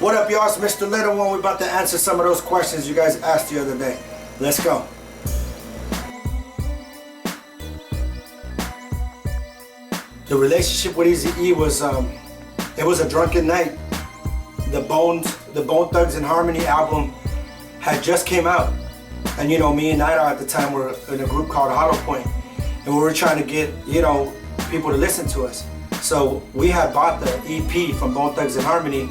What up, y'all? It's Mr. Lil One. We're about to answer some of those questions you guys asked the other day. Let's go. The relationship with Eazy was, it was a drunken night. The Bone Thugs and Harmony album had just came out. And you know, me and Knightowl at the time were in a group called Hollow Point. And we were trying to get, you know, people to listen to us. So we had bought the EP from Bone Thugs and Harmony.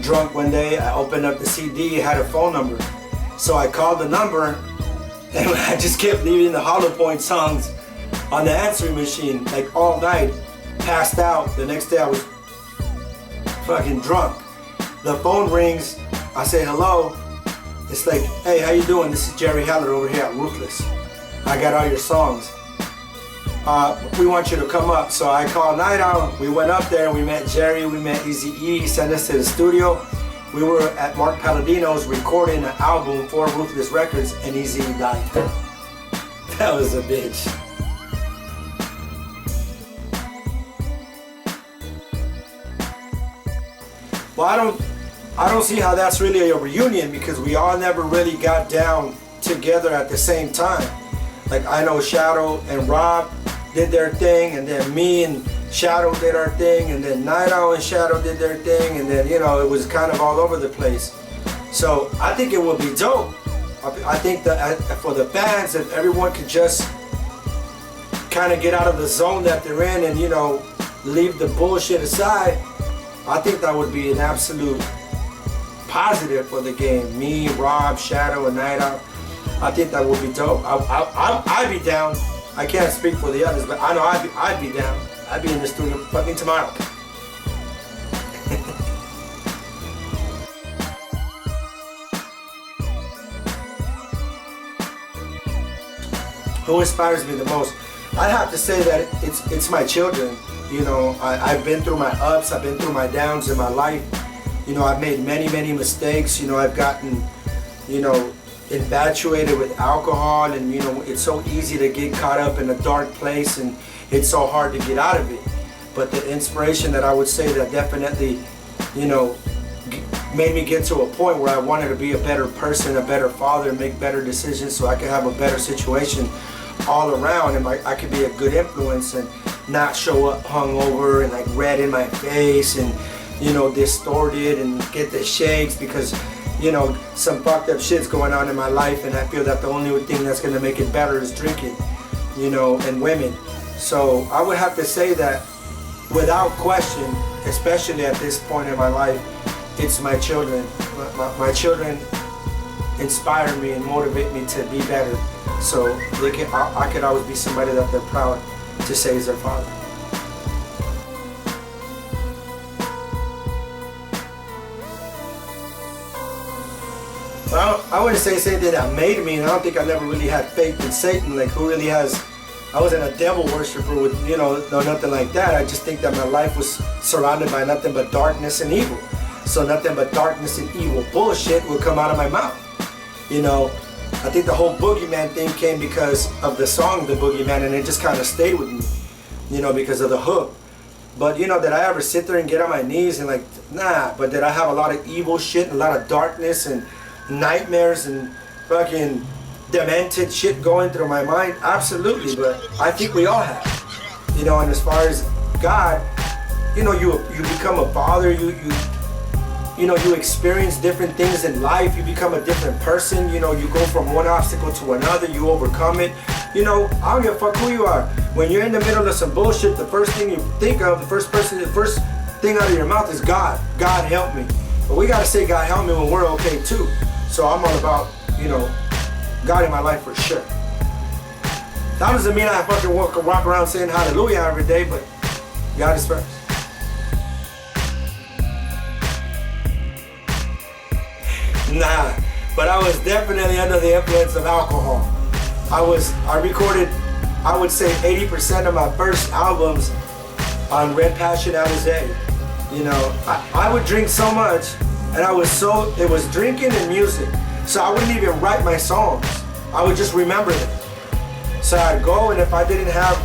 Drunk one day, I opened up the CD, it had a phone number. So I called the number and I just kept leaving the Hollow Point songs on the answering machine like all night. Passed out. The next day I was fucking drunk. The phone rings, I say hello. It's like, hey, how you doing? This is Jerry Heller over here at Ruthless. I got all your songs. We want you to come up. So I called Knightowl. We went up there and we met Jerry, we met Eazy. He sent us to the studio. We were at Mark Palladino's recording an album for Ruthless Records and Eazy died. That was a bitch. Well, I don't see how that's really a reunion because we all never really got down together at the same time. Like I know Shadow and Rob did their thing, and then me and Shadow did our thing, and then Knightowl and Shadow did their thing, and then, you know, it was kind of all over the place. So I think it would be dope. I think that for the fans, if everyone could just kind of get out of the zone that they're in and, you know, leave the bullshit aside, I think that would be an absolute positive for the game. Me, Rob, Shadow, and Knightowl. I think that would be dope. I'd be down. I can't speak for the others, but I know I'd be down. I'd be in the studio fucking tomorrow. Who inspires me the most? I'd have to say that it's my children. You know, I've been through my ups, I've been through my downs in my life. You know, I've made many mistakes. You know, I've gotten, you know, infatuated with alcohol, and you know, it's so easy to get caught up in a dark place and it's so hard to get out of it. But the inspiration that I would say that definitely, you know, made me get to a point where I wanted to be a better person, a better father, make better decisions so I could have a better situation all around, and I could be a good influence and not show up hungover and like red in my face and, you know, distorted and get the shakes because, you know, some fucked up shit's going on in my life, and I feel that the only thing that's gonna make it better is drinking, you know, and women. So I would have to say that without question, especially at this point in my life, it's my children. My children inspire me and motivate me to be better. So I could always be somebody that they're proud to say is their father. Well, I wouldn't say it's anything that made me, and I don't think I never really had faith in Satan. Like, who really has? I wasn't a devil worshiper with, you know, no, nothing like that. I just think that my life was surrounded by nothing but darkness and evil. So nothing but darkness and evil bullshit would come out of my mouth. You know, I think the whole boogeyman thing came because of the song The Boogeyman, and it just kind of stayed with me, you know, because of the hook. But, you know, did I ever sit there and get on my knees and like, nah. But did I have a lot of evil shit and a lot of darkness and nightmares and fucking demented shit going through my mind? Absolutely. But I think we all have, you know. And as far as God, you know, you become a father, you know, you experience different things in life, you become a different person, you know, you go from one obstacle to another, you overcome it. You know, I don't give a fuck who you are. When you're in the middle of some bullshit, the first thing you think of, the first thing out of your mouth is God. God help me. But we gotta say God help me when we're okay too. So I'm all about, you know, God in my life for sure. That doesn't mean I fucking walk around saying hallelujah every day, but God is first. Nah, but I was definitely under the influence of alcohol. I recorded, I would say 80% of my first albums on Red Passion Alizé. You know, I would drink so much, and it was drinking and music. So I wouldn't even write my songs. I would just remember them. So I'd go, and if I didn't have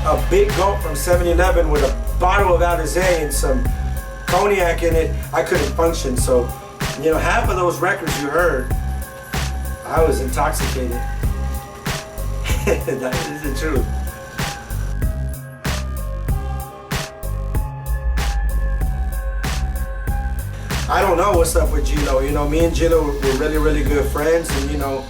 a big gulp from 7-Eleven with a bottle of Alizé and some cognac in it, I couldn't function. So, you know, half of those records you heard, I was intoxicated. That is the truth. I don't know what's up with Gelo. You know, me and Gelo were really, really good friends, and you know,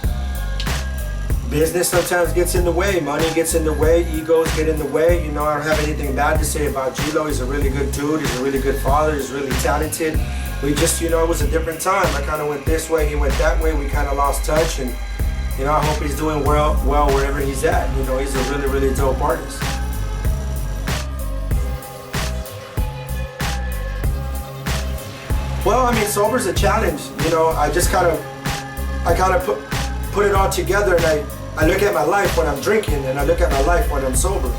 business sometimes gets in the way, money gets in the way, egos get in the way. You know, I don't have anything bad to say about Gelo. He's a really good dude, he's a really good father, he's really talented. We just, you know, it was a different time. I kind of went this way, he went that way, we kind of lost touch, and you know, I hope he's doing well wherever he's at. You know, he's a really, really dope artist. Well, I mean, sober's a challenge. You know, I kind of put it all together, and I look at my life when I'm drinking, and I look at my life when I'm sober.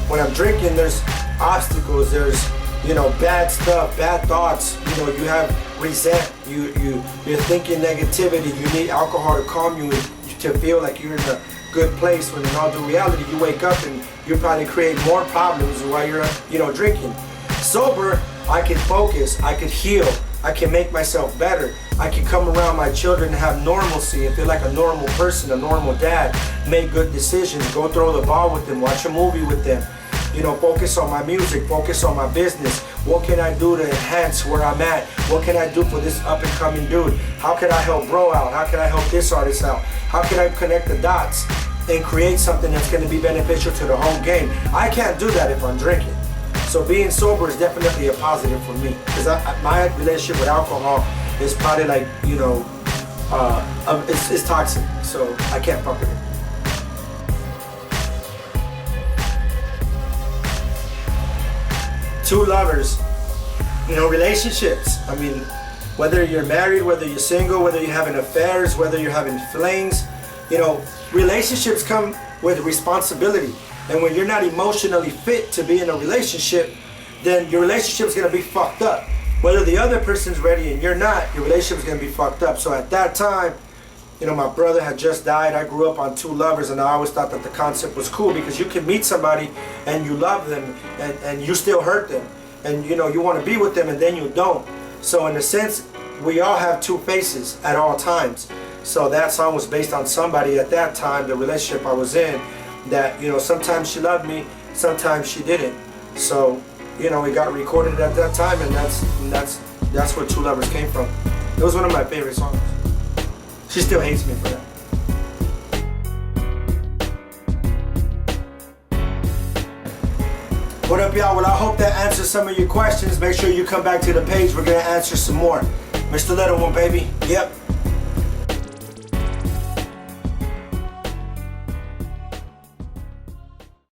When I'm drinking, there's obstacles, there's, you know, bad stuff, bad thoughts. You know, you have resent, you're thinking negativity. You need alcohol to calm you, to feel like you're in a good place. When in all due reality, you wake up and you probably create more problems while you're, you know, drinking. Sober, I can focus, I could heal, I can make myself better. I can come around my children and have normalcy and feel like a normal person, a normal dad, make good decisions, go throw the ball with them, watch a movie with them. You know, focus on my music, focus on my business. What can I do to enhance where I'm at? What can I do for this up and coming dude? How can I help Bro out? How can I help this artist out? How can I connect the dots and create something that's going to be beneficial to the whole game? I can't do that if I'm drinking. So being sober is definitely a positive for me, because my relationship with alcohol is probably like, you know, it's toxic, so I can't fuck with it. Two lovers, you know, relationships. I mean, whether you're married, whether you're single, whether you're having affairs, whether you're having flings, you know, relationships come with responsibility. And when you're not emotionally fit to be in a relationship, then your relationship is going to be fucked up. Whether the other person's ready and you're not, your relationship is going to be fucked up. So at that time, you know, my brother had just died. I grew up on two lovers, and I always thought that the concept was cool, because you can meet somebody and you love them and you still hurt them. And, you know, you want to be with them and then you don't. So in a sense, we all have two faces at all times. So that song was based on somebody at that time, the relationship I was in, that, you know, sometimes she loved me, sometimes she didn't. So, you know, it got recorded at that time, and that's where Two Lovers came from. It was one of my favorite songs. She still hates me for that. What up, y'all? Well, I hope that answers some of your questions. Make sure you come back to the page. We're gonna answer some more. Mr. Little One, baby. Yep.